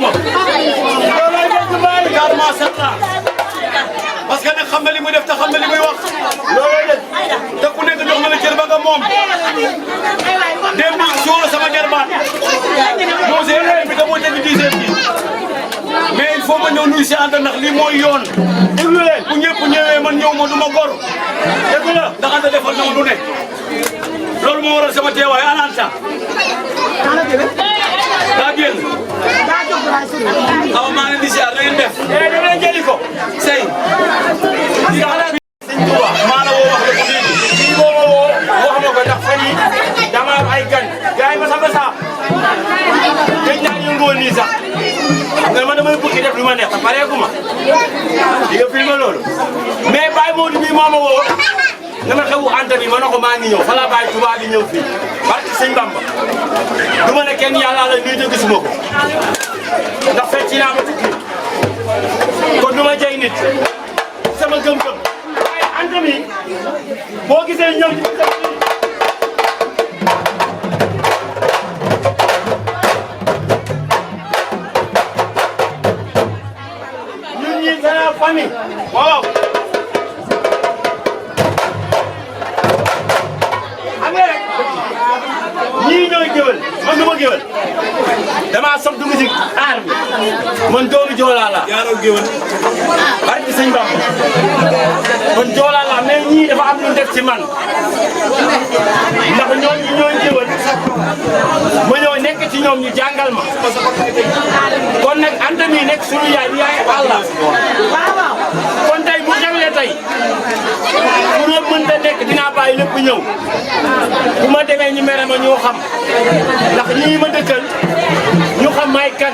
ma loolay dëgg baay gar ma salla parce que nag xam na li muy def te xam na li muy wax loolay dëgg te ku nekk jox na la cër ba nga moom démb soo sama jarbaat moo see réew bi te moo tegi 10e bi mais il faut ma ñëw nuyu si ànd ndax lii mooy yoon déglu leen bu ñëpp ñëwee man ñëw ma du ma gor dégg la ndax ànd defal na ma lu ne loolu moo waral sama teewaay ananta daa génn awa maa leen di siyaar na ngeen def da ngeen jëli ko sey di xalaat bi sëñ Touba maa la woo wax la ko léegi kii boo ma woo wax ma ko ndax fan yi dama am ay gan gars yi ma sama saa gëj naa yëngoo nii sax nga ma damay bëgg def lu ma neex te pareegu ma di nga filmé loolu mais Baye Modou bii moo ma woo nga ma xewu Anta bi ma ne ko maa ngi ñëw fa la Baye Touba di ñëw fii barke sëñ Bamba du ma ne kenn yàlla la nii te gisuma ko ndax fekk naa ma tukki kon du ma jey nit sama gëm-gëm waaye Anta mi boo gisee ñëw ñun ñii c'est la famille waaw ñii ñooy géwél man du ma géwél damaa sob du musique aar bi man doomu joolaa la yaaroo géwél barke sëñ Bamba man joolaa la mais ñii dafa am lu def ci man ndax ñoom ñi ñooy géwél ma ñëw nekk ci ñoom ñu jàngal ma kon nag Anta mi nekk sunu yaay yaay Allah kon tey bu xewlee tey fu ma mënta nekk dinaa bàyyi lépp ñëw bu ma demee ñu mere ma ñoo xam ndax ñii ma dëkkal ñu xam may kan